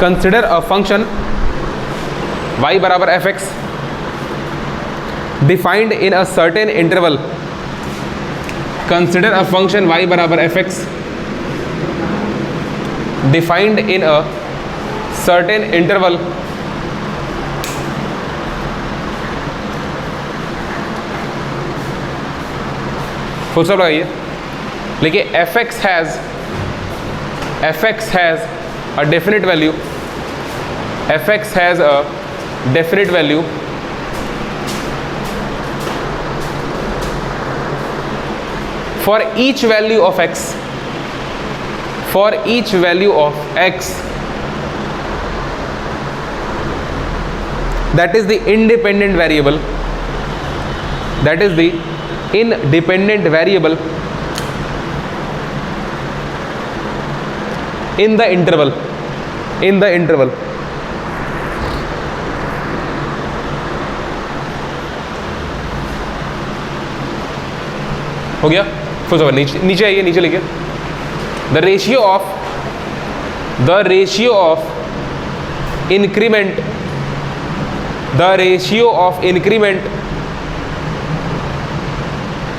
Consider a function y बराबर F x defined in a certain interval, consider a function y बराबर F x defined in a certain interval full stop लगाइए, लिखिए F x has a definite value, F x has a definite value for each value of x, for each value of x, that is the independent variable, that is the independent variable in the interval, in the interval. हो गया? Full stop. नीचे आइए, नीचे लिखिए the ratio of increment, the ratio of increment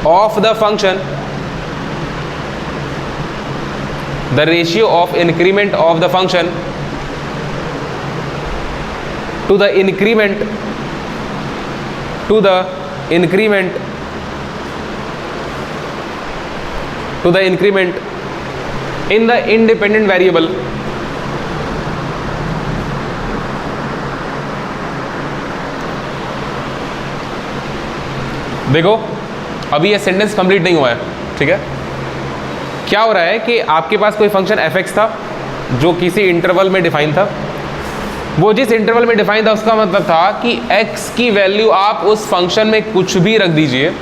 of the function, the ratio of increment of the function to the increment in the independent variable देखो अभी ये sentence complete नहीं हुआ है, ठीक है। क्या हो रहा है कि आपके पास कोई फंक्शन एफ एक्स था जो किसी इंटरवल में डिफाइन था, वो जिस इंटरवल में डिफाइन था उसका मतलब था कि एक्स की वैल्यू आप उस फंक्शन में कुछ भी रख दीजिए,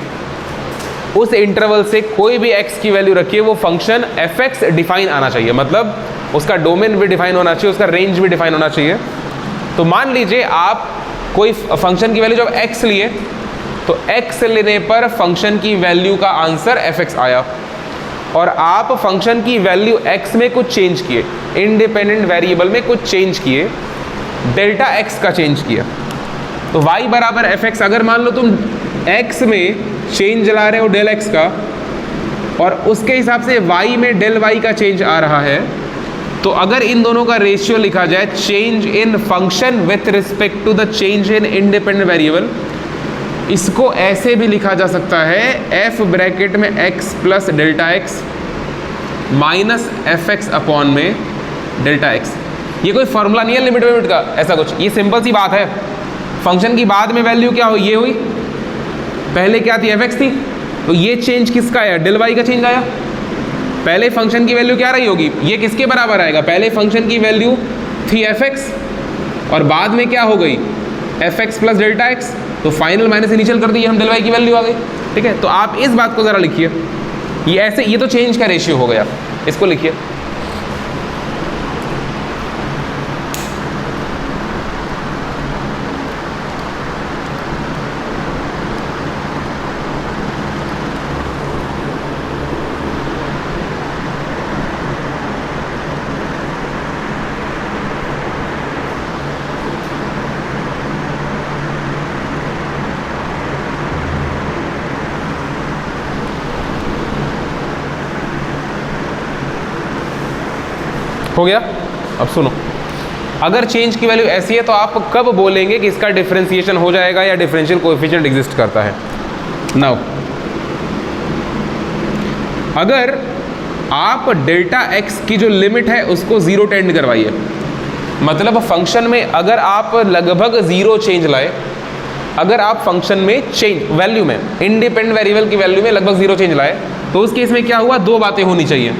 उस इंटरवल से कोई भी x की वैल्यू रखिए, वो फंक्शन एफ एक्स डिफाइन आना चाहिए, मतलब उसका डोमेन भी डिफाइन होना चाहिए, उसका रेंज भी डिफाइन होना चाहिए। तो मान लीजिए आप कोई फंक्शन की वैल्यू जब x लिए तो x लेने पर फंक्शन की वैल्यू का आंसर एफ एक्स आया, और आप फंक्शन की वैल्यू x में कुछ चेंज किए, इंडिपेंडेंट वेरिएबल में कुछ चेंज किए, डेल्टा x का चेंज किया, तो y बराबर एफ एक्स। अगर मान लो तुम x में चेंज ला रहे हो डेल x का, और उसके हिसाब से y में डेल y का चेंज आ रहा है, तो अगर इन दोनों का रेशियो लिखा जाए change in function with respect to the change in independent variable, इसको ऐसे भी लिखा जा सकता है f ब्रैकेट में x plus delta x minus F X upon में डेल्टा x। ये कोई फॉर्मूला नहीं है लिमिट वेमिट का, ऐसा कुछ, ये सिंपल सी बात है। फंक्शन की बाद में वैल्यू क्या हुई, ये हुई, पहले क्या थी एफ एक्स थी, तो ये चेंज किसका आया, डेल वाई का चेंज आया। पहले फंक्शन की वैल्यू क्या रही होगी, ये किसके बराबर आएगा, पहले फंक्शन की वैल्यू थी एफ एक्स और बाद में क्या हो गई F X plus delta x, तो फाइनल माइनस इनिशियल कर दिए हम, डेल वाई की वैल्यू आ गई, ठीक है। तो आप इस बात को ज़रा लिखिए, ये ऐसे, ये तो चेंज का रेशियो हो गया, इसको लिखिए। हो गया? अब सुनो, अगर चेंज की वैल्यू ऐसी है तो आप कब बोलेंगे कि इसका डिफरेंशिएशन हो जाएगा या डिफरेंशियल कोएफिशिएंट एग्जिस्ट करता है। नाउ अगर आप डेल्टा एक्स की जो लिमिट है उसको जीरो टेंड करवाइए, मतलब फंक्शन में अगर आप लगभग जीरो चेंज लाए, अगर आप फंक्शन में चेंज वैल्यू में इंडिपेंडेंट वेरिएबल की वैल्यू में लगभग जीरो चेंज लाए, तो उस केस में क्या हुआ, दो बातें होनी चाहिए।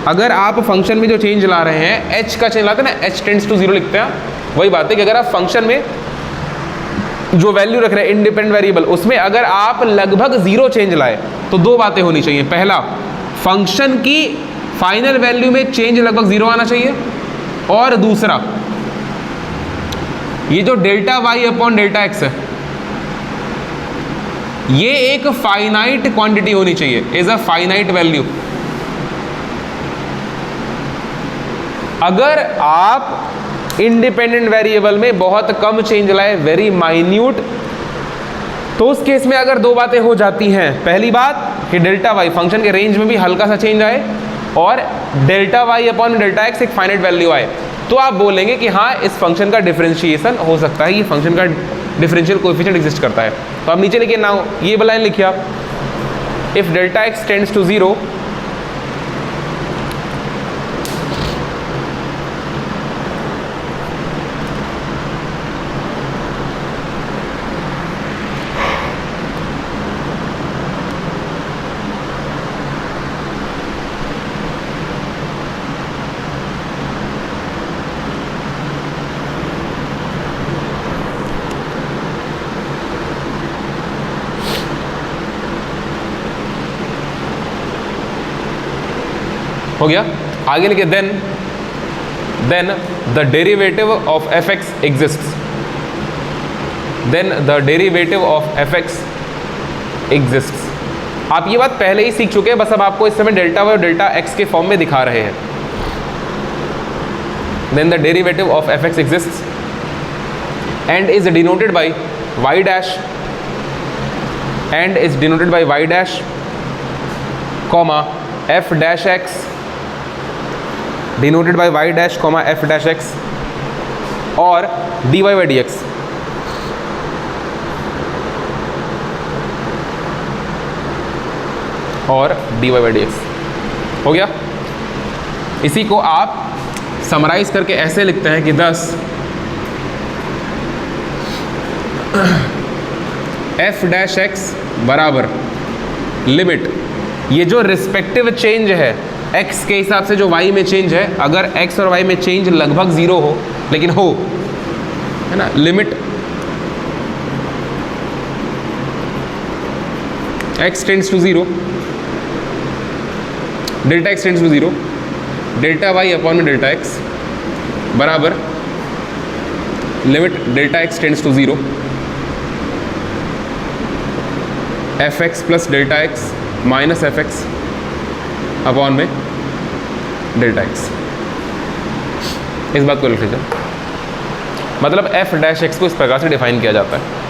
अगर आप फंक्शन में जो चेंज ला रहे हैं, h का चेंज लाते हैं ना, h टेंड्स टू जीरो लिखते हैं, वही बात है कि अगर आप फंक्शन में जो वैल्यू रख रहे हैं इंडिपेंडेंट वेरिएबल, उसमें अगर आप लगभग जीरो चेंज लाए तो दो बातें होनी चाहिए। पहला, फंक्शन की फाइनल वैल्यू में चेंज लगभग जीरो आना चाहिए, और दूसरा ये जो delta Y upon delta X है, ये एक फाइनाइट क्वांटिटी होनी चाहिए, इज अ फाइनाइट वैल्यू। अगर आप इंडिपेंडेंट वेरिएबल में बहुत कम चेंज लाए, वेरी माइन्यूट, तो उस केस में अगर दो बातें हो जाती हैं, पहली बात कि डेल्टा वाई फंक्शन के रेंज में भी हल्का सा चेंज आए और delta Y upon delta X एक फाइनाइट वैल्यू आए, तो आप बोलेंगे कि हाँ इस फंक्शन का डिफरेंशिएशन हो सकता है, ये फंक्शन का डिफरेंशियल कोएफिशिएंट एग्जिस्ट करता है। तो आप नीचे लिखिए नाउ, ये लाइन लिखिए आप, if delta X tends to 0 हो गया। आगे लिखिए then the derivative of F X exists, then the derivative of F X exists. आप ये बात पहले ही सीख चुके हैं, बस अब आपको इस समय डेल्टा वाई और डेल्टा एक्स के फॉर्म में दिखा रहे हैं। Then the derivative of F X exists and is denoted by Y dash, and is denoted by Y dash comma F dash X denoted by y dash comma f dash x और dy by dx। और dy by dx हो गया। इसी को आप summarise करके ऐसे लिखते हैं कि 10 f डैश x बराबर लिमिट, ये जो रिस्पेक्टिव चेंज है x के हिसाब से जो y में चेंज है, अगर x और y में चेंज लगभग 0 हो, लेकिन हो, है ना, limit x tends to 0, delta x tends to 0, delta y upon delta x बराबर limit delta x tends to 0 fx plus delta x minus fx upon में डेल्टा एक्स। इस बात को लिख लीजिए, मतलब एफ डैश एक्स को इस प्रकार से डिफाइन किया जाता है।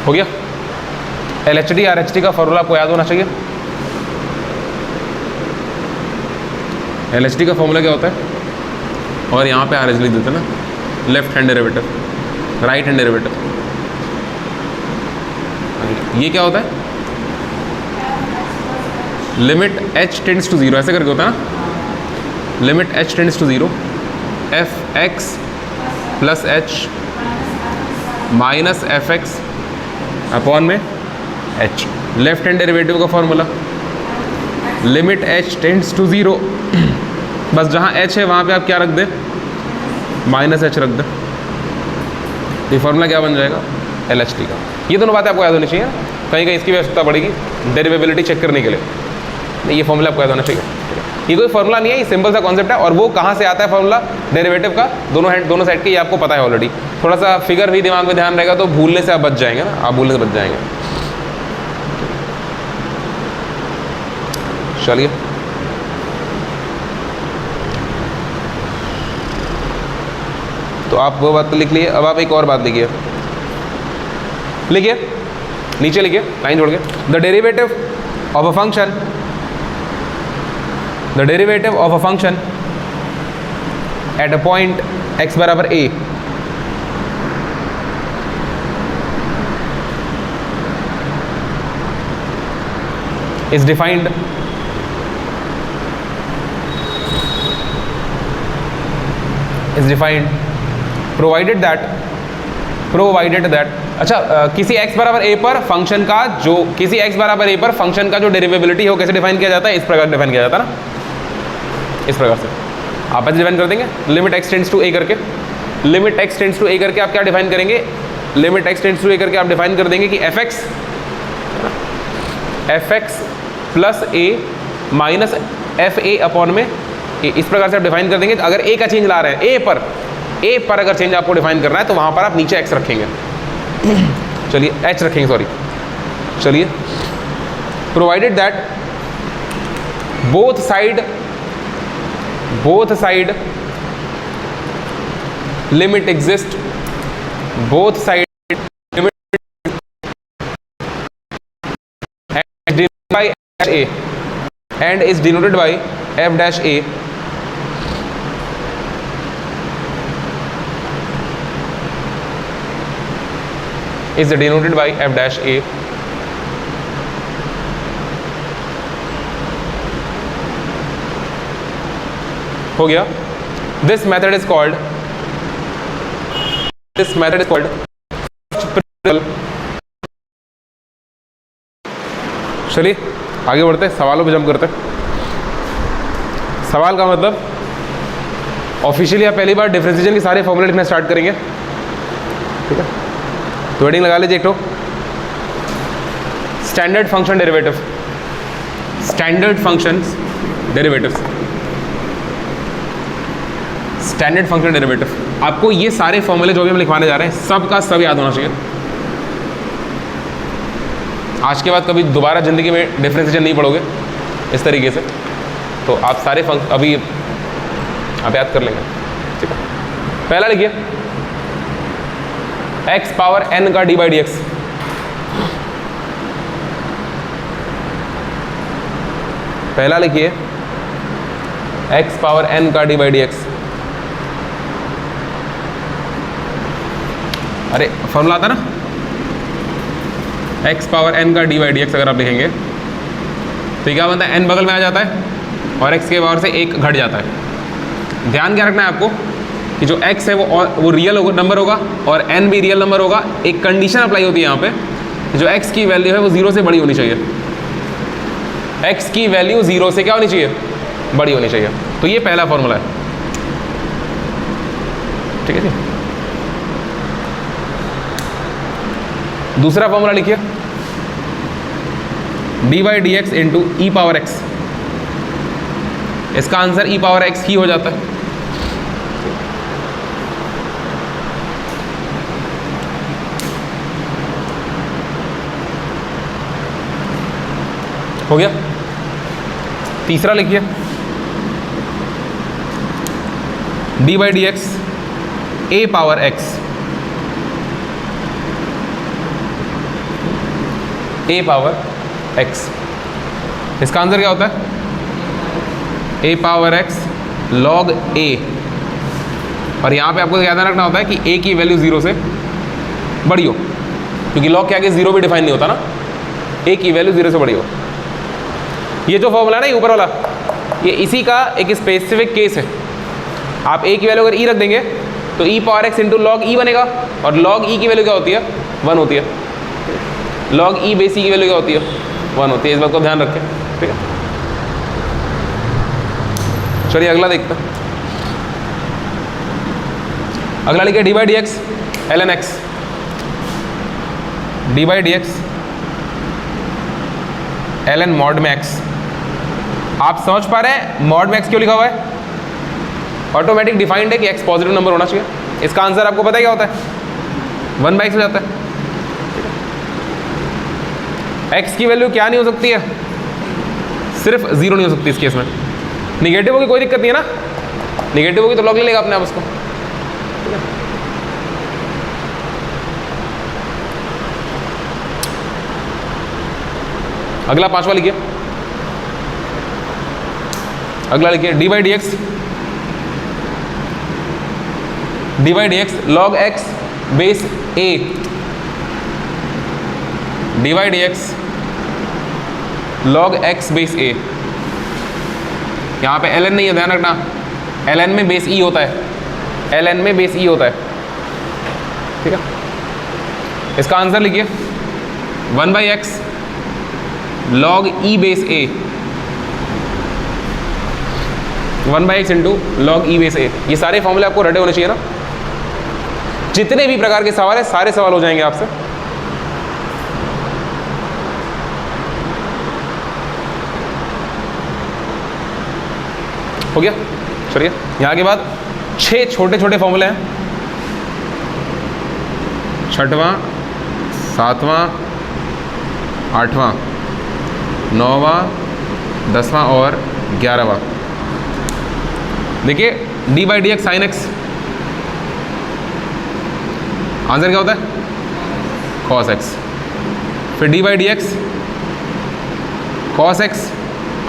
हो गया। LHD RHD का फॉर्मूला आपको याद होना चाहिए। LHD का फॉर्मूला क्या होता है, और यहाँ पे RHD लिख देते हैं ना, left hand derivative, right hand derivative. ये क्या होता है, लिमिट h टेंड्स टू 0, ऐसे करके होता है ना, limit h tends to 0 F X plus H minus F X upon में h। लेफ्ट हैंड डेरिवेटिव का formula limit h tends to 0, बस जहाँ h है वहाँ पे आप क्या रख दें, माइनस h रख दें। ये फॉर्मूला क्या बन जाएगा, LHD का। ये दोनों बातें आपको याद होनी चाहिए, कहीं कहीं इसकी भी आवश्यकता पड़ेगी डेरिवेबिलिटी चेक करने के लिए, नहीं ये फॉर्मूला आपको याद होना चाहिए। ये कोई फॉर्मूला नहीं है, ये सिंपल सा कॉन्सेप्ट है, और वो कहाँ से आता है फॉर्मूला, डेरिवेटिव का, दोनों साइड के, ये आपको पता है ऑलरेडी। थोड़ा सा फिगर भी दिमाग में ध्यान रहेगा तो भूलने से आप बच जाएंगे ना, आप भूलने से बच जाएंगे। चलिए तो आप वो बात तो लिख लिए, अब आप एक और बात लिखिए, लिखिए नीचे लिखिए लाइन जोड़ के, the derivative of a function, the derivative of a function at a point x बराबर a is defined provided that अच्छा किसी x बराबर a पर फंक्शन का जो किसी x बराबर a पर फंक्शन का जो डेरिवेबिलिटी है वो कैसे डिफाइन किया जाता है? इस प्रकार डिफाइन किया जाता है ना, इस प्रकार से आप ऐसे डिफाइन कर देंगे, limit x tends to a करके, limit x tends to a करके आप क्या डिफाइन करेंगे? Limit x tends to a करके आप डिफाइन कर देंगे कि fx plus a minus F A upon में a, इस प्रकार से आप डिफाइन कर देंगे। अगर a का चेंज ला रहे हैं a पर अगर चेंज आपको डिफाइन करना है तो वहां पर आप नीचे x रखेंगे, चलिए h रखेंगे, सॉरी, चलिए, provided that both side limit exist, both side limit by a and is denoted by f dash a is denoted by f dash a हो गया। This method is called चलिए आगे बढ़ते हैं, सवालों पे जंप करते हैं। सवाल का मतलब ऑफिशियली आप पहली बार डिफरेंशिएशन के सारे फॉर्मूले लिखना स्टार्ट करेंगे, ठीक है? तो हेडिंग लगा लीजिए एक तो standard function derivative, standard functions derivatives, standard function derivative. आपको ये सारे फॉर्मूले जो भी हम लिखवाने जा रहे हैं सब का सब याद होना चाहिए। आज के बाद कभी दोबारा ज़िंदगी में डिफरेंशिएशन नहीं पढ़ोगे इस तरीके से, तो आप सारे अभी आप याद कर लेंगे, ठीक है? पहला लिखिए x पावर n का d बाई डी एक्स, पहला लिखिए x पावर n का d बाई डी एक्स। अरे फॉर्मूला आता ना, x पावर n का d बाई डी एक्स अगर आप लिखेंगे तो क्या बनता है? n बगल में आ जाता है और x के पावर से एक घट जाता है। ध्यान क्या रखना है आपको कि जो x है वो रियल नंबर होगा और n भी रियल नंबर होगा। एक कंडीशन अप्लाई होती है यहाँ पे, जो x की वैल्यू है वो 0 से बड़ी होनी चाहिए, x की वैल्यू 0 से क्या होनी चाहिए? बड़ी होनी चाहिए। तो ये पहला फॉर्मूला है, ठीक है जी। दूसरा फॉर्मूला लिखिए D by D x into E power x, इसका आंसर ई पावर एक्स ही हो जाता है। हो गया। तीसरा लिखिए D by D x A power x, A power x, इसका आंसर क्या होता है? ए पावर एक्स लॉग ए। और यहाँ पे आपको ध्यान रखना होता है कि ए की वैल्यू 0 से बड़ी हो, क्योंकि लॉग के आगे 0 भी डिफाइन नहीं होता ना, ए की वैल्यू 0 से बड़ी हो। ये जो फॉर्मूला है ना, ऊपर वाला, ये इसी का एक स्पेसिफिक केस है। आप ए की वैल्यू अगर ई रख देंगे तो ई पावर एक्स इंटू लॉग ई बनेगा, और लॉग ई की वैल्यू क्या होती है? 1 होती है। लॉग ई बेस ई की वैल्यू क्या होती है? 1 होती है। इस बात को ध्यान रखें, ठीक है? चलिए अगला देखते हैं। अगला लिखिए D by D X L N X, D by D X L N mod में एक्स। आप समझ पा रहे हैं मॉड में एक्स क्यों लिखा हुआ है? ऑटोमेटिक डिफाइंड है कि एक्स पॉजिटिव नंबर होना चाहिए। इसका आंसर आपको पता है क्या होता है? 1 बाई एक्स हो जाता है। एक्स की वैल्यू क्या नहीं हो सकती है? सिर्फ 0 नहीं हो सकती इस केस में। निगेटिव होगी कोई दिक्कत नहीं है ना, निगेटिव होगी तो लॉग ले लेगा अपने आप उसको। अगला पांचवा लिखिए, अगला लिखिए D by D X, D by D X log X base A, D by D X log X base A. यहाँ पे एल एन नहीं है, ध्यान रखना, एल एन में बेस ई होता है, एल एन में बेस ई होता है, ठीक है? इसका आंसर लिखिए 1/x log e base a, 1/x into log e base a। ये सारे फॉर्मूले आपको रटे होने चाहिए ना। जितने भी प्रकार के सवाल है सारे सवाल हो जाएंगे आपसे। हो गया, चलिए यहाँ के बाद 6 छोटे छोटे फॉर्मूले हैं, 6वां 7वां 8वां 9वां 10वां और 11वां। देखिए d/dx sin x, आंसर क्या होता है cos x। फिर d/dx cos x,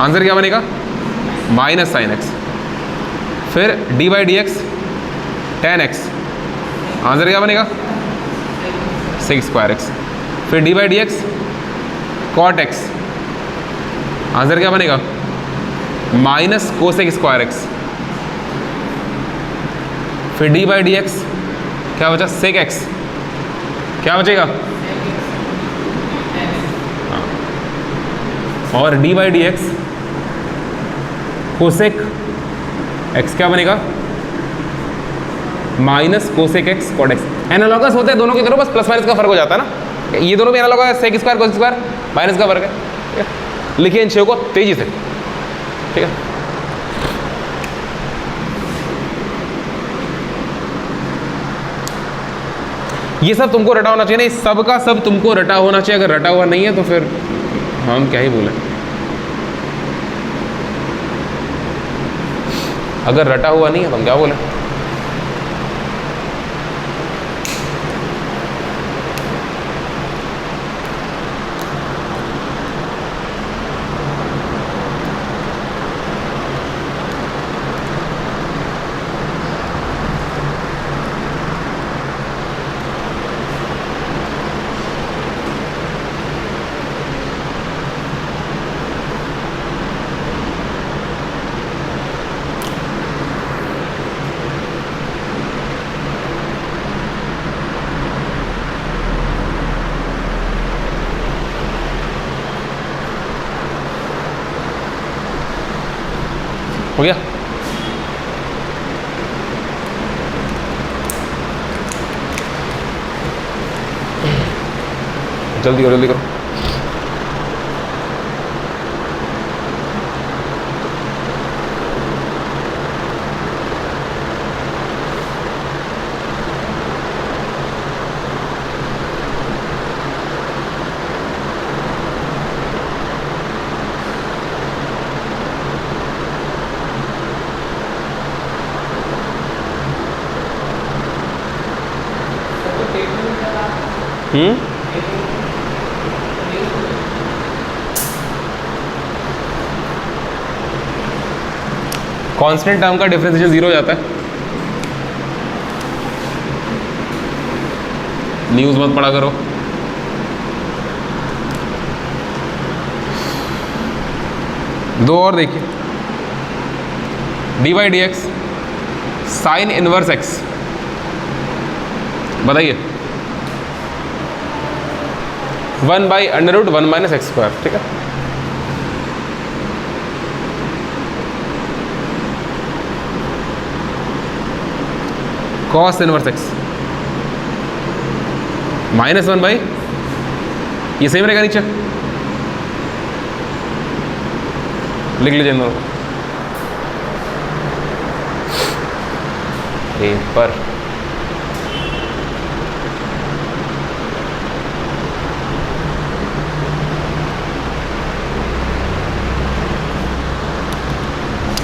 आंसर क्या बनेगा माइनस साइन एक्स। फिर d/dx tan x, आंसर क्या बनेगा sec स्क्वायर x। फिर d/dx cot x, आंसर क्या बनेगा माइनस कोसेक स्क्वायर x। फिर d/dx क्या बचा sec x, क्या बचेगा और d/dx कोसेक x क्या बनेगा minus cosec x cot x। Analogous होते हैं दोनों की तरफ, बस प्लस माइनस का फर्क हो जाता है ना। ये दोनों भी एनालॉगस है, sec square cosec square minus का फर्क है। ठीक है, लिखिए इन 6 को तेजी से। ठीक है, ये सब तुमको रटा होना चाहिए ना, सब का सब तुमको रटा होना चाहिए। अगर रटा हुआ नहीं है तो फिर हम क्या ही बोलें। अगर रटा हुआ नहीं है तो हम क्या बोलें। हो गया, जल्दी करो जल्दी करो। कांस्टेंट टर्म का डिफरेंशिएशन 0 हो जाता है। न्यूज़ मत पढ़ा करो। दो और देखिए, d/dx साइन इनवर्स x, बताइए 1/√1 - x स्क्वायर। ठीक है, cos इनवर्स x -1/, ये सेम रहेगा नीचे, लिख लीजिए इन दोनों पर।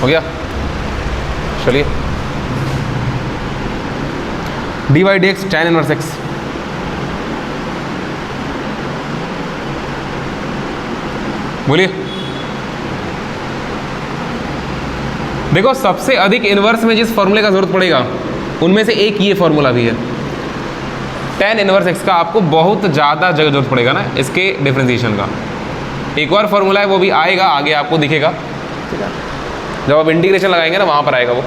हो गया, चलिए d/dx tan इनवर्स x, बोलिए। देखो सबसे अधिक इनवर्स में जिस फॉर्मूले का जरूरत पड़ेगा उनमें से एक ये फॉर्मूला भी है। tan इनवर्स x का आपको बहुत ज़्यादा जगह जरूरत पड़ेगा ना इसके डिफरेंशिएशन का। एक और फॉर्मूला है वो भी आएगा आगे, आपको दिखेगा। ठीक है, जब आप इंटीग्रेशन लगाएंगे ना वहाँ पर आएगा वो।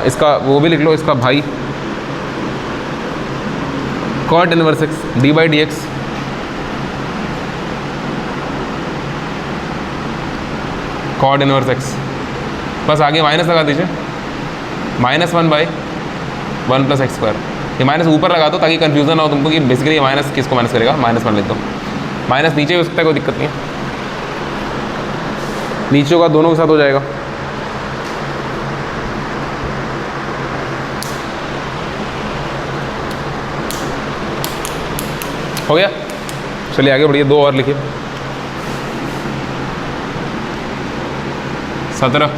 इसका वो भी लिख लो, इसका भाई cot inverse X D by D X cot inverse X, बस आगे माइनस लगा दीजिए, -1 बाई 1 प्लस एक्स स्क्वायर। ये माइनस ऊपर लगा दो ताकि कंफ्यूजन ना हो तुमको कि बेसिकली माइनस किसको माइनस करेगा, -1 लिख दो। माइनस नीचे भी हो सकता है, कोई दिक्कत नहीं है, नीचे का दोनों के साथ हो जाएगा। हो गया, चलिए आगे बढ़िए, 2 और लिखिए। 17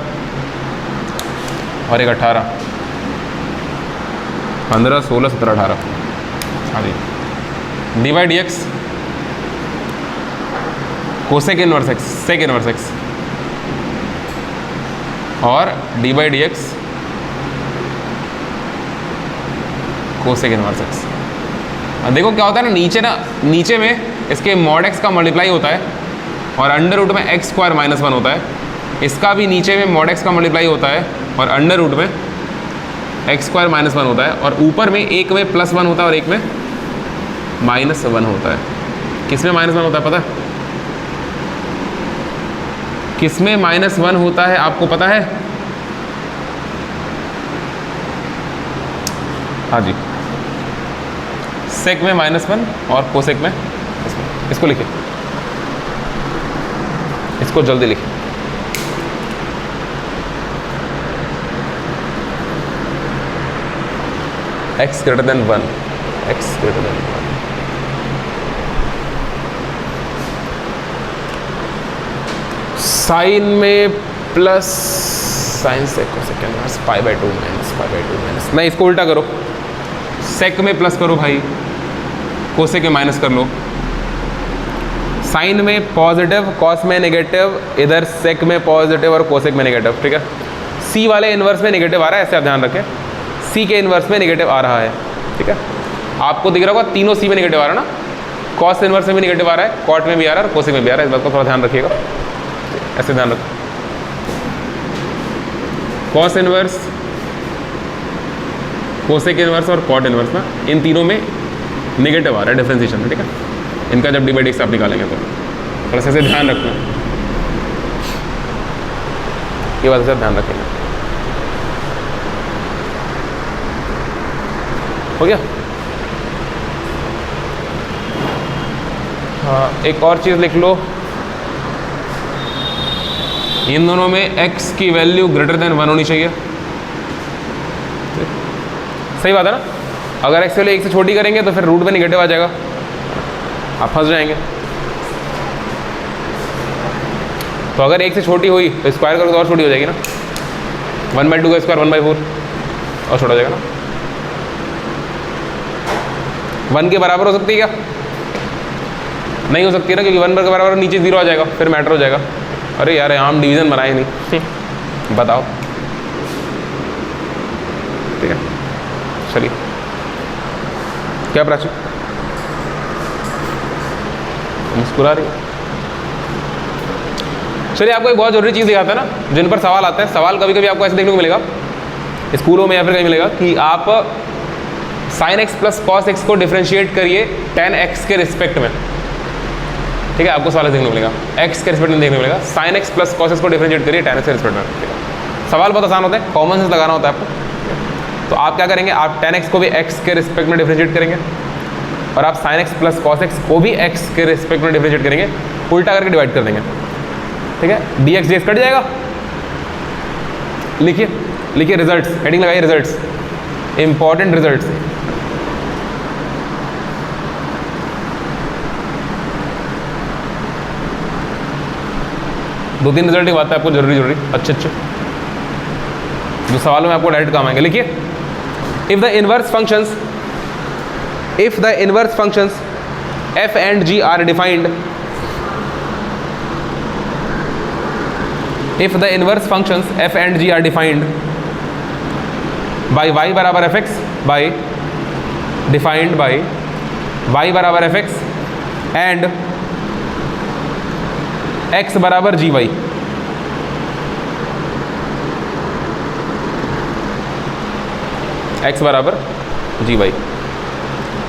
और 1 18, 15 16 17 18। हाँ जी, D by D X cosec inverse X sec inverse X और D by D X cosec inverse X. देखो क्या होता है ना, नीचे में इसके मॉड एक्स का मल्टीप्लाई होता है और अंडर रूट में एक्स स्क्वायर -1 होता है। इसका भी नीचे में मॉड एक्स का मल्टीप्लाई होता है और अंडर रूट में एक्स स्क्वायर -1 होता है, और ऊपर में एक में +1 होता है और एक में -1 होता है। किस में -1 होता है पता है? किस में -1 होता है आपको पता है? हाँ जी, सेक में -1 और कोसेक में इसको लिखिए, इसको जल्दी लिखिए। x greater than 1, x greater than 1। Sine में plus sine sec cosec inverse π/2 minus π/2 minus, नहीं इसको उल्टा करो, सेक में प्लस करो भाई, कोसेक में माइनस कर लो। साइन में पॉजिटिव, कॉस में नेगेटिव, इधर सेक में पॉजिटिव और कोसेक में नेगेटिव, ठीक है। सी वाले इन्वर्स में नेगेटिव आ रहा है, ऐसे आप ध्यान रखें, सी के इन्वर्स में नेगेटिव आ रहा है, ठीक है। आपको दिख रहा होगा तीनों सी में नेगेटिव आ रहा है ना, कॉस इन्वर्स में भी नेगेटिव आ रहा है, कॉट में भी आ रहा है और कोसेक में भी आ रहा है, इस बात को थोड़ा ध्यान रखिएगा, ऐसे ध्यान रखो। कॉस इन्वर्स, कोसेक इन्वर्स और कॉट इन्वर्स ना, इन तीनों में नेगेटिव आ रहा है डिफरेंशिएशन में, ठीक है। इनका जब डी बाई डी एक्स आप निकालेंगे तो थोड़ा सा ध्यान रखना, ये बात से ध्यान रखेंगे। हो गया? हाँ, एक और चीज़ लिख लो, इन दोनों में x की वैल्यू ग्रेटर देन 1 होनी चाहिए, सही बात है ना। अगर x वैल्यू 1 से छोटी करेंगे तो फिर रूट में नेगेटिव आ जाएगा, आप फंस जाएंगे। तो अगर 1 से छोटी हुई तो स्क्वायर करोगे तो और छोटी हो जाएगी ना, 1/2 का स्क्वायर 1/4 और छोटा हो जाएगा ना। 1 के बराबर हो सकती है क्या? नहीं हो सकती ना, क्योंकि 1 के बराबर नीचे 0 आ जाएगा, फिर मैटर हो जाएगा। अरे यार हम डिवीजन बनाए नहीं बताओ, ठीक है। चलिए, क्या प्राची मुस्कुरा रही है? चलिए, आपको एक बहुत जरूरी चीज़ दिखाता है ना, जिन पर सवाल आता है। सवाल कभी कभी आपको ऐसे देखने को मिलेगा स्कूलों में या फिर कहीं मिलेगा कि आप sin x plus cos x को डिफ्रेंशिएट करिए tan x के रिस्पेक्ट में, ठीक है। आपको सवाल देखने को मिलेगा x के रिस्पेक्ट में देखने को मिलेगा, sin x plus cos x को डिफ्रेंशिएट करिए tan x के रिस्पेक्ट में, ठीक है। सवाल बहुत आसान होता है, कॉमन सेंस लगाना होता है आपको। तो आप क्या करेंगे, आप tan x को भी x के रिस्पेक्ट में डिफ्रेंशिएट करेंगे और आप sin x plus cos x को भी x के रिस्पेक्ट में डिफ्रेंशिएट करेंगे, उल्टा करके डिवाइड कर देंगे, ठीक है। dx dx कट जाएगा। लिखिए लिखिए रिजल्ट्स, हेडिंग लगाइए रिजल्ट्स, इंपॉर्टेंट रिजल्ट्स। दो तीन रिजल्ट की बात है आपको जरूरी अच्छे जो सवालों में आपको डायरेक्ट काम आएंगे। लिखिए, if the inverse functions f and g are defined, if the inverse functions f and g are defined by y बराबर fx by defined by y बराबर fx and x बराबर gy, x बराबर gy,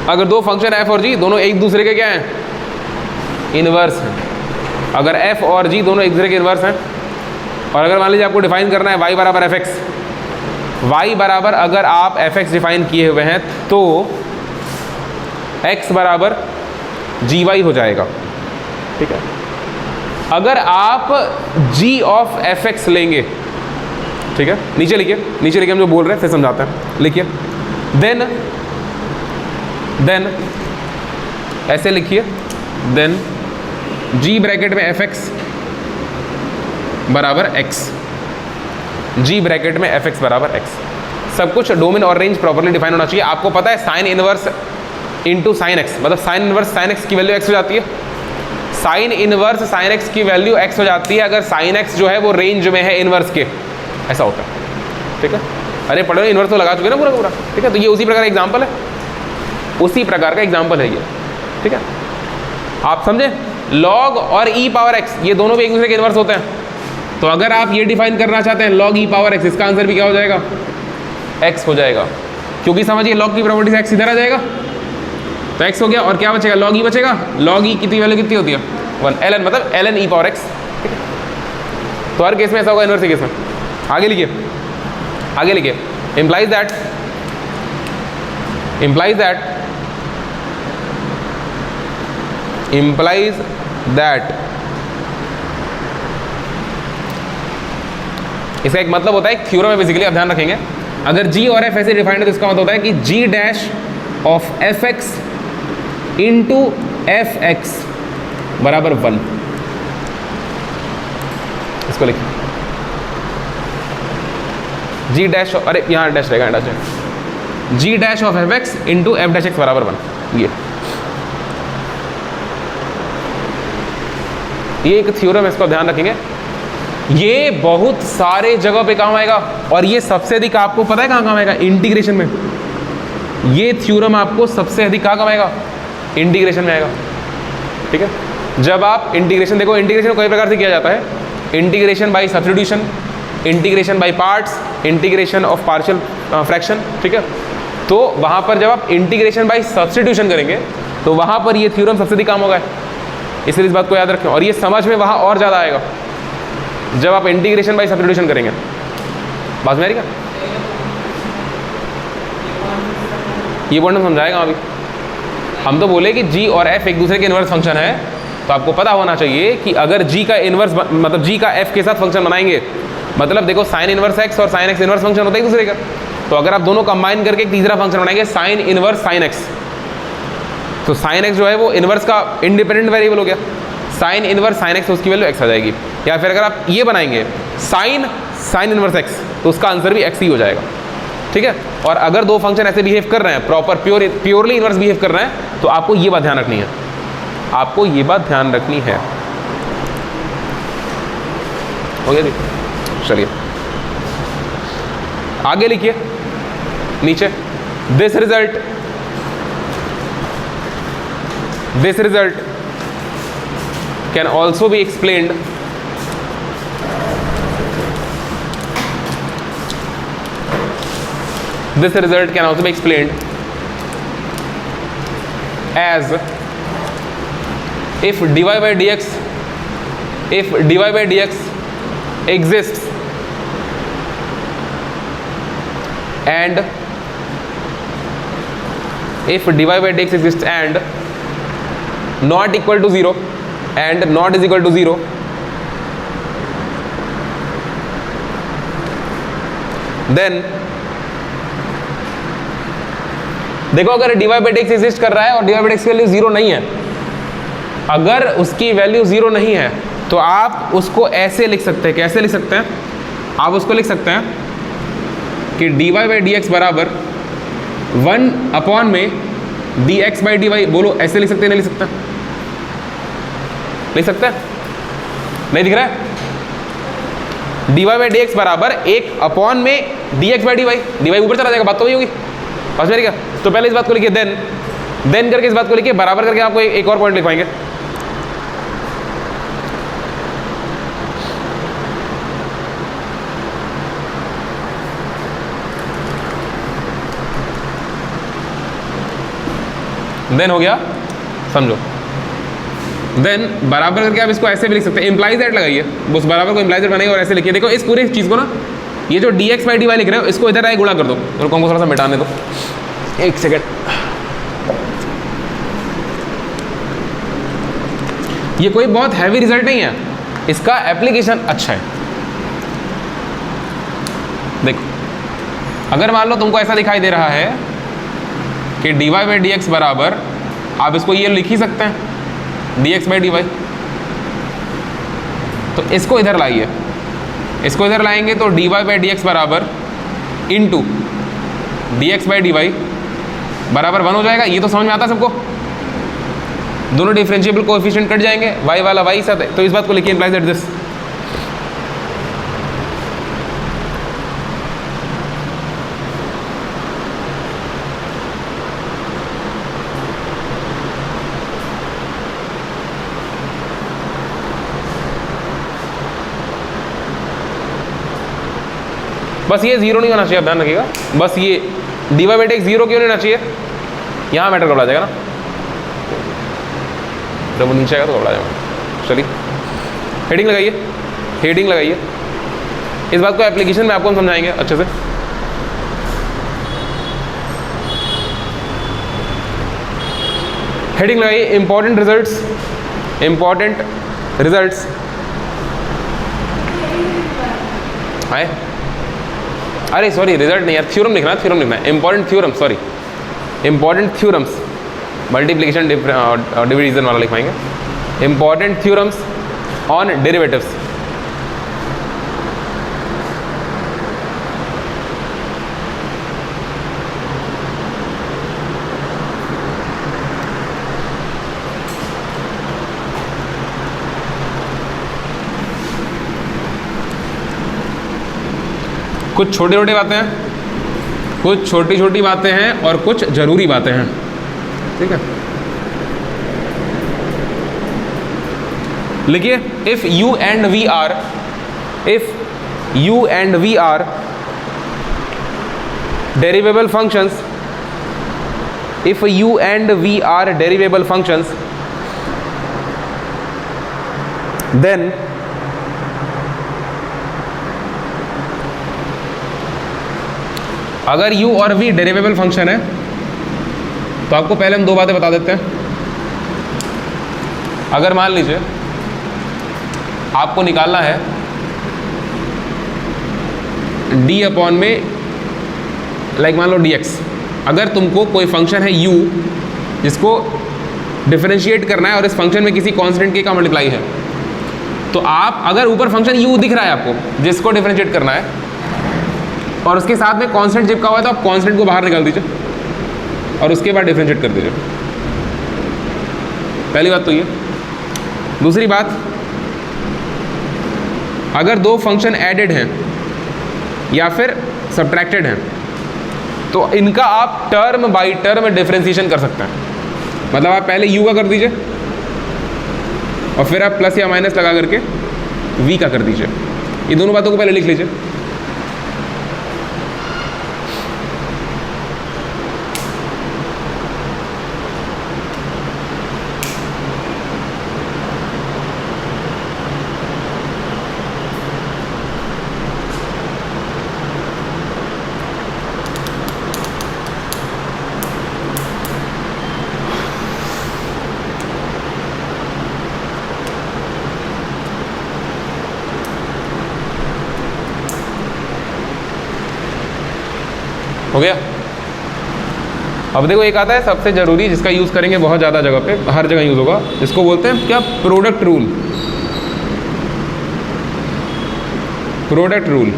अगर दो function f और g दोनों एक दूसरे के क्या हैं, इनवर्स हैं, अगर f और g दोनों एक दूसरे के इनवर्स हैं, और अगर मान लीजिए आपको डिफाइन करना है y बराबर fx, y बराबर अगर आप fx डिफाइन किए हुए हैं तो x बराबर gy हो जाएगा, ठीक है। अगर आप g ऑफ fx लेंगे, ठीक है, नीचे लिखिए हम जो बोल रहे हैं फिर समझाते हैं, लिखिए देन ऐसे लिखिए, देन g ब्रैकेट में fx बराबर x, g ब्रैकेट में fx बराबर x। सब कुछ डोमेन और रेंज प्रॉपर्ली डिफाइन होना चाहिए। आपको पता है sine inverse into sine x, मतलब साइन इनवर्स साइन एक्स की वैल्यू x हो जाती है, साइन इनवर्स साइन एक्स की वैल्यू x हो जाती है अगर साइन एक्स जो है वो रेंज में है इनवर्स के, ऐसा होता है, ठीक है। अरे पढ़ो, इनवर्स तो लगा चुके ना पूरा, ठीक है। तो ये उसी प्रकार का एग्जाम्पल है, उसी प्रकार का एग्जाम्पल है ये, ठीक है। आप समझे, लॉग और e पावर x ये दोनों भी एक दूसरे के इनवर्स होते हैं। तो अगर आप ये डिफाइन करना चाहते हैं लॉग e पावर x, इसका आंसर भी क्या हो जाएगा, x हो जाएगा, क्योंकि समझिए लॉग की प्रॉपर्टी से x इधर आ जाएगा तो x हो गया, और क्या बचेगा, लॉग e बचेगा। लॉग e कितनी वैल्यू कितनी होती है 1, ln मतलब ln e पावर x, ठीक है। तो हर केस में ऐसा होगा, इनवर्स केस में। आगे लिखिए implies that इसका एक मतलब होता है, एक थ्योरम है बेसिकली, आप ध्यान रखेंगे। अगर g और f ऐसे डिफाइंड है तो इसका मतलब होता है कि g dash of fx into fx बराबर 1। इसको लिखिए g डैश, अरे यहाँ डैश रहेगा, डैश है, g dash of fx into f dash x बराबर 1। ये एक थ्योरम है, इसको ध्यान रखेंगे। ये बहुत सारे जगह पे काम आएगा, और ये सबसे अधिक आपको पता है कहाँ काम आएगा, इंटीग्रेशन में। ये थ्योरम आपको सबसे अधिक कहाँ काम आएगा, इंटीग्रेशन में आएगा, ठीक है। जब आप इंटीग्रेशन, देखो इंटीग्रेशन कई प्रकार से किया जाता है, integration by substitution, integration by parts, integration of partial fraction, ठीक है। तो वहाँ पर जब आप इंटीग्रेशन बाय सब्स्टिट्यूशन करेंगे तो वहाँ पर ये थ्योरम सबसे अधिक काम होगा, इसलिए इस बात को याद रखें। और ये समझ में वहाँ और ज़्यादा आएगा जब आप इंटीग्रेशन बाय सब्स्टिट्यूशन करेंगे। बात में आ रही क्या, ये पॉइंट हम समझाएगा अभी। हम तो बोले कि g और f एक दूसरे के इनवर्स फंक्शन है, तो आपको पता होना चाहिए कि अगर g का इनवर्स मतलब g का f के साथ फंक्शन बनाएंगे, मतलब देखो साइन इनवर्स x और साइन x इनवर्स फंक्शन होता है एक दूसरे का। तो अगर आप दोनों कंबाइन करके एक तीसरा फंक्शन बनाएंगे साइन इनवर्स साइन x, तो साइन x जो है वो इनवर्स का इंडिपेंडेंट वेरिएबल हो गया, साइन इनवर्स साइन x, तो उसकी वैल्यू x आ जाएगी। या फिर अगर आप ये बनाएंगे साइन इनवर्स x, तो उसका आंसर भी x ही हो जाएगा, ठीक है। और अगर दो फंक्शन ऐसे बिहेव कर रहे हैं, प्रॉपर प्योरली इनवर्स बिहेव कर रहे हैं, तो आपको ये बात ध्यान रखनी है, आपको ये बात ध्यान रखनी है। हो गया जी, चलिए आगे लिखिए नीचे, this result can also be explained this result can also be explained as if dy by dx exists and if dy by dx exists and not equal to 0 and not is equal to 0, then देखो अगर dy by dx exist कर रहा है और dy by dx की value 0 नहीं है, अगर उसकी वैल्यू 0 नहीं है तो आप उसको ऐसे लिख सकते हैं, कैसे लिख सकते हैं, आप उसको लिख सकते हैं कि dy by dx बराबर 1 अपॉन में dx by dy, बोलो ऐसे लिख सकते हैं, नहीं लिख सकते, लिख सकते हैं, नहीं दिख रहा है, dy by dx बराबर 1 अपॉन में dx by dy, dy ऊपर चला जाएगा, बात तो वही होगी, समझ में क्या। तो पहले इस बात को लिखिए, देन करके इस बात को लिखिए, बराबर करके आपको एक और पॉइंट लिखवाएंगे। देन हो गया, समझो। देन बराबर करके आप इसको ऐसे भी लिख सकते हैं, इम्प्लाइज दैट लगाइए, उस बराबर को इम्प्लाइज दैट बनाइए और ऐसे लिखिए। देखो इस पूरी चीज़ को ना, ये जो dx बाई dy लिख रहे हो इसको इधर आए गुणा कर दो, और को थोड़ा सा मिटाने दो, एक सेकेंड। ये कोई बहुत हैवी रिजल्ट नहीं है, इसका एप्लीकेशन अच्छा है। देखो अगर मान लो तुमको ऐसा दिखाई दे रहा है कि dy बाई dx बराबर, आप इसको ये लिख ही सकते हैं dx बाई dy, तो इसको इधर लाइए, इसको इधर लाएंगे तो dy बाई dx बराबर इंटू dx बाई dy बराबर 1 हो जाएगा। ये तो समझ में आता है सबको, दोनों डिफरेंशिएबल कोएफिशिएंट कट जाएंगे, y वाला y साथ है, तो इस बात को लिखिए इम्प्लाइज दैट दिस। बस ये जीरो नहीं होना चाहिए, आप ध्यान रखिएगा, बस ये dy बाई dx जीरो क्यों नहीं होना चाहिए, यहाँ मैटर घबरा जाएगा ना, जब वो नीचे आएगा तो घबरा जाएगा। चलिए हेडिंग लगाइए, हेडिंग लगाइए, इस बात को एप्लीकेशन में आपको हम समझाएंगे अच्छे से। हेडिंग लगाइए, इंपॉर्टेंट रिजल्ट्स, इंपॉर्टेंट रिजल्ट्स आए, अरे सॉरी रिजल्ट नहीं यार, थ्योरम लिखना है, थ्योरम लिखना है, important theorem, sorry important theorems, multiplication division वाला लिखवाएंगे, इंपॉर्टेंट थ्योरम्स ऑन डेरिवेटिव्स। कुछ छोटी छोटी बातें हैं, कुछ छोटी छोटी बातें हैं और कुछ जरूरी बातें हैं, ठीक है। लिखिए, if U and V are, if U and V are derivable functions, if U and V are derivable functions, then अगर u और v डेरिवेबल फंक्शन है तो आपको पहले हम दो बातें बता देते हैं। अगर मान लीजिए आपको निकालना है d अपॉन में, लाइक मान लो dx, अगर तुमको कोई फंक्शन है u जिसको डिफरेंशिएट करना है और इस फंक्शन में किसी कांस्टेंट k का मल्टीप्लाई है, तो आप अगर ऊपर फंक्शन u दिख रहा है आपको जिसको डिफरेंशिएट करना है और उसके साथ में कांस्टेंट चिपका हुआ है, तो आप कांस्टेंट को बाहर निकाल दीजिए और उसके बाद डिफरेंशिएट कर दीजिए। पहली बात तो ये। दूसरी बात, अगर दो फंक्शन एडेड हैं या फिर सब्ट्रैक्टेड हैं तो इनका आप टर्म बाई टर्म डिफरेंशिएशन कर सकते हैं। मतलब आप पहले u का कर दीजिए और फिर आप प्लस या माइनस लगा करके v का कर दीजिए। ये दोनों बातों को पहले लिख लीजिए। हो गया। अब देखो एक आता है सबसे ज़रूरी, जिसका यूज़ करेंगे बहुत ज़्यादा जगह पे, हर जगह यूज़ होगा, इसको बोलते हैं क्या, प्रोडक्ट रूल। प्रोडक्ट रूल,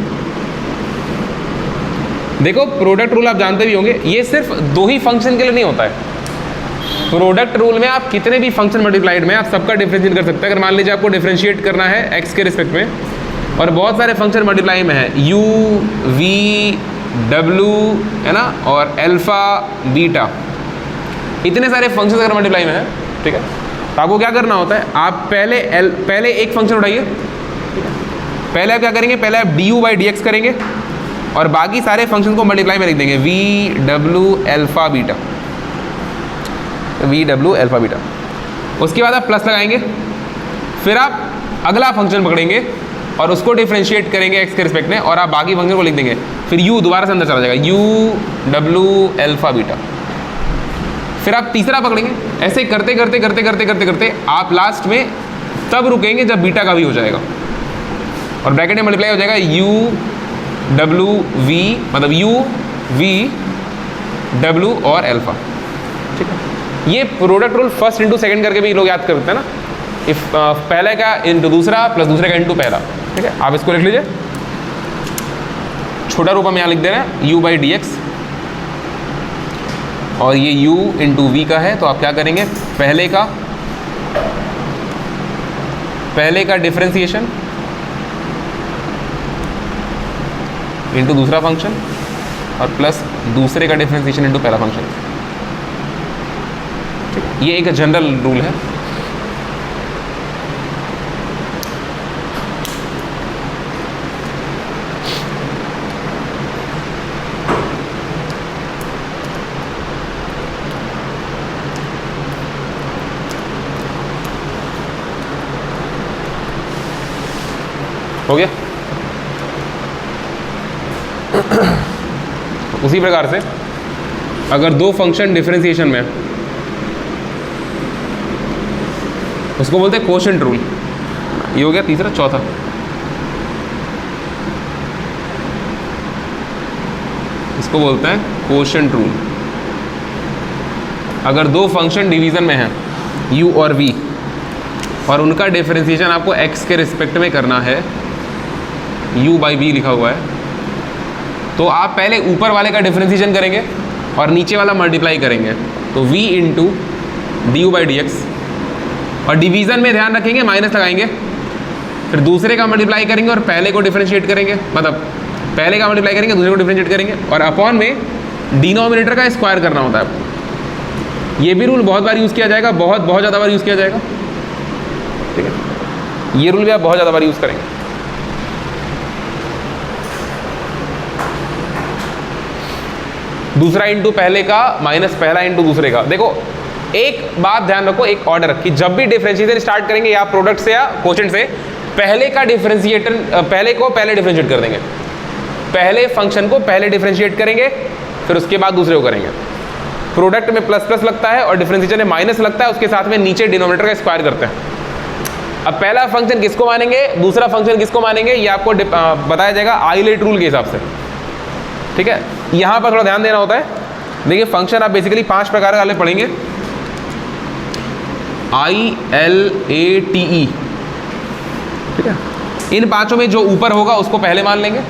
देखो प्रोडक्ट रूल आप जानते भी होंगे, ये सिर्फ दो ही फंक्शन के लिए नहीं होता है। प्रोडक्ट रूल में आप कितने भी फंक्शन मल्टीप्लाइड में आप सबका डिफरेंशिएट कर सकते हैं। अगर मान लीजिए आपको डिफरेंशिएट करना है x के रिस्पेक्ट में और बहुत सारे फंक्शन मल्टीप्लाई में है, u, v, w है ना, और अल्फा, बीटा, इतने सारे फंक्शन अगर मल्टीप्लाई में है, ठीक है, तो आपको क्या करना होता है, आप पहले एक फंक्शन उठाइए, पहले आप क्या करेंगे, पहले आप du बाई dx करेंगे और बाकी सारे फंक्शन को मल्टीप्लाई में लिख देंगे, v, w, alpha, beta. V W alpha beta. उसके बाद आप प्लस लगाएंगे, फिर आप अगला फंक्शन पकड़ेंगे और उसको डिफ्रेंशिएट करेंगे एक्स के रिस्पेक्ट में, और आप बाकी फंक्शन को लिख देंगे, फिर यू दोबारा से अंदर चला जाएगा, यू डब्ल्यू अल्फा बीटा। फिर आप तीसरा पकड़ेंगे, ऐसे करते करते करते करते करते करते आप लास्ट में तब रुकेंगे जब बीटा का भी हो जाएगा, और ब्रैकेट में मल्टीप्लाई हो जाएगा यू डब्ल्यू वी, मतलब यू वी डब्ल्यू और अल्फा। ठीक है, ये product rule first into second करके भी लोग याद करते हैं ना, इफ पहले का इंटू दूसरा प्लस दूसरे का इंटू पहला। ठीक है, आप इसको लिख लीजिए, छोटा रूप हम यहाँ लिख दे रहे हैं u बाई डी एक्स, और ये u इंटू वी का है, तो आप क्या करेंगे, पहले का डिफरेंशिएशन इंटू दूसरा फंक्शन, और प्लस दूसरे का डिफरेंशिएशन इंटू पहला फंक्शन। ठीक है, ये एक जनरल रूल है। हो गया। उसी प्रकार से अगर दो फंक्शन डिफरेंशिएशन में, उसको बोलते हैं कोशेंट रूल। ये हो गया तीसरा। चौथा, इसको बोलते हैं कोशेंट रूल। अगर दो फंक्शन डिवीजन में हैं u और v, और उनका डिफरेंशिएशन आपको x के रिस्पेक्ट में करना है, u बाई v लिखा हुआ है, तो आप पहले ऊपर वाले का डिफरेंशिएशन करेंगे और नीचे वाला मल्टीप्लाई करेंगे, तो v into D you by D x, और डिवीज़न में ध्यान रखेंगे माइनस लगाएंगे, फिर दूसरे का मल्टीप्लाई करेंगे और पहले को डिफरेंशिएट करेंगे, मतलब पहले का मल्टीप्लाई करेंगे दूसरे को डिफरेंशिएट करेंगे, और अपॉन में डिनोमिनेटर का स्क्वायर करना होता है आपको। ये भी रूल बहुत बार यूज़ किया जाएगा, बहुत ज़्यादा बार यूज़ किया जाएगा। ठीक है, ये रूल भी आप बहुत ज़्यादा बार यूज़ करेंगे। दूसरा इंटू पहले का माइनस पहला इंटू दूसरे का। देखो एक बात ध्यान रखो, एक ऑर्डर कि जब भी डिफरेंशिएशन स्टार्ट करेंगे या प्रोडक्ट से या कोशेंट से, पहले का डिफरेंशिएटर पहले को पहले डिफरेंशिएट कर देंगे, पहले फंक्शन को पहले डिफरेंशिएट करेंगे, फिर उसके बाद दूसरे को करेंगे। प्रोडक्ट में प्लस प्लस लगता है और डिफरेंशिएशन में माइनस लगता है, उसके साथ में नीचे डिनोमिनेटर का स्क्वायर करते हैं। अब पहला फंक्शन किसको मानेंगे, दूसरा फंक्शन किसको मानेंगे, ये आपको बताया जाएगा आइलेट रूल के हिसाब से। ठीक है, यहाँ पर थोड़ा ध्यान देना होता है। देखिए फंक्शन आप बेसिकली 5 प्रकार वाले पढ़ेंगे, ILATE। ठीक है, इन पांचों में जो ऊपर होगा उसको पहले मान लेंगे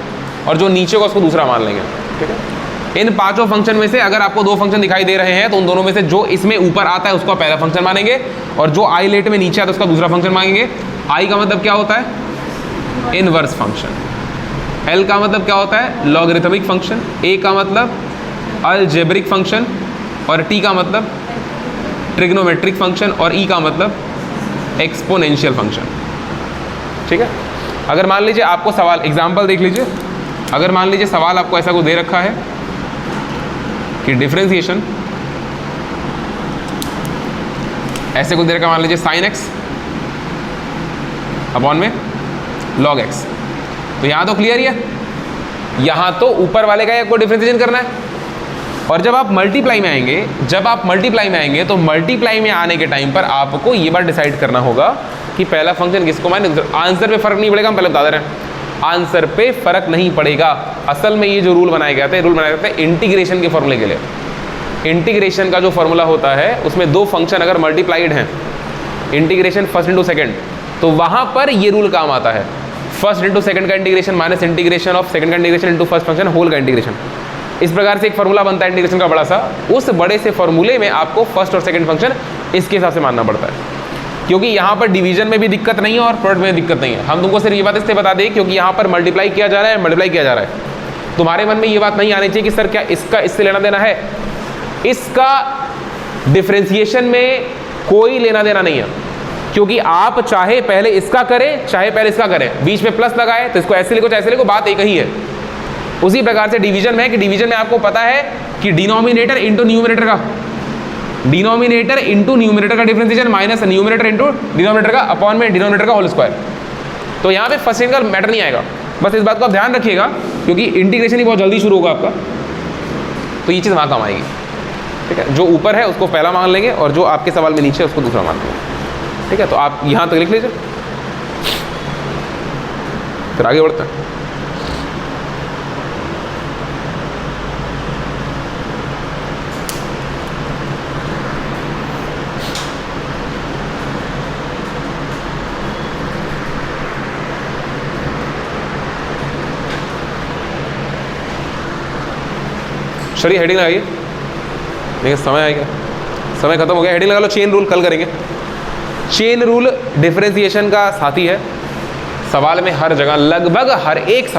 और जो नीचे होगा उसको दूसरा मान लेंगे। ठीक है, इन पांचों फंक्शन में से अगर आपको दो फंक्शन दिखाई दे रहे हैं तो उन दोनों में से जो इसमें ऊपर आता है उसको पहला फंक्शन मानेंगे, और जो आइलेट में नीचे आता है उसका दूसरा फंक्शन मानेंगे। आई का मतलब क्या होता है, इनवर्स फंक्शन। एल का मतलब क्या होता है, लॉगरिथमिक फंक्शन। ए का मतलब अलजेब्रिक फंक्शन, और टी का मतलब ट्रिग्नोमेट्रिक फंक्शन, और ई का मतलब एक्सपोनेंशियल फंक्शन। ठीक है, अगर मान लीजिए आपको सवाल, एग्जाम्पल देख लीजिए, अगर मान लीजिए सवाल आपको ऐसा कुछ दे रखा है कि डिफरेंशिएशन ऐसे कुछ दे रखा, मान लीजिए साइन एक्स अपॉन में लॉग एक्स, तो यहाँ तो क्लियर ही है, यहाँ तो ऊपर वाले का आपको डिफरेंशिएशन करना है। और जब आप मल्टीप्लाई में आएंगे, तो मल्टीप्लाई में आने के टाइम पर आपको ये बात डिसाइड करना होगा कि पहला फंक्शन किसको माने। आंसर पे फर्क नहीं पड़ेगा, हम पहले बता दे रहे हैं, आंसर पे फर्क नहीं पड़ेगा। असल में ये जो रूल बनाए गए थे, रूल बनाए गए थे इंटीग्रेशन के फॉर्मूले के लिए। इंटीग्रेशन का जो फॉर्मूला होता है उसमें दो फंक्शन अगर मल्टीप्लाइड हैं, इंटीग्रेशन फर्स्ट इंटू सेकंड, तो वहाँ पर ये रूल काम आता है। फर्स्ट इंटू सेकंड का integration minus integration of second का integration into first function whole का इंटीग्रेशन। इस प्रकार से एक फॉर्मूला बनता है इंटीग्रेशन का बड़ा सा। उस बड़े से फॉर्मूले में आपको फर्स्ट और सेकंड फंक्शन इसके हिसाब से मानना पड़ता है, क्योंकि यहाँ पर डिवीजन में भी दिक्कत नहीं है और प्रोडक्ट में दिक्कत नहीं है। हम तुमको सिर्फ ये बात इससे बता दें क्योंकि यहाँ पर मल्टीप्लाई किया जा रहा है, मल्टीप्लाई किया जा रहा है। तुम्हारे मन में ये बात नहीं आनी चाहिए कि सर क्या इसका इससे लेना देना है। इसका डिफरेंशिएशन में कोई लेना देना नहीं है, क्योंकि आप चाहे पहले इसका करें चाहे पहले इसका करें, बीच में प्लस लगाए तो इसको ऐसे लिखो चाहे ऐसे लिखो, बात एक ही है। उसी प्रकार से डिवीजन में है कि डिवीजन में आपको पता है कि डिनोमिनेटर इंटू न्यूमरेटर का डिनोमिनेटर इंटू न्यूमिनेटर का differentiation minus numerator into denominator का अपॉन में डिनोमिनेटर का होल स्क्वायर। तो यहाँ पे फर्स्ट इंटीग्रल मैटर नहीं आएगा, बस इस बात को आप ध्यान रखिएगा क्योंकि इंटीग्रेशन ही बहुत जल्दी शुरू होगा आपका, तो ये चीज़ वहाँ काम आएगी। ठीक है, जो ऊपर है उसको पहला मान लेंगे और जो आपके सवाल में नीचे है उसको दूसरा मान लेंगे। ठीक है, तो आप यहाँ तक लिख लीजिए, फिर आगे बढ़ते हैं। चलिए हेडिंग लगाइए, देखिए समय आएगा, समय खत्म हो गया। हेडिंग लगा लो, चेन रूल कल करेंगे। चेन रूल डिफरेंशिएशन का साथी है, सवाल में हर जगह लगभग हर एक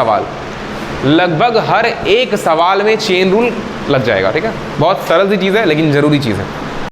सवाल में चेन रूल लग जाएगा। ठीक है, बहुत सरल सी चीज़ है लेकिन ज़रूरी चीज़ है।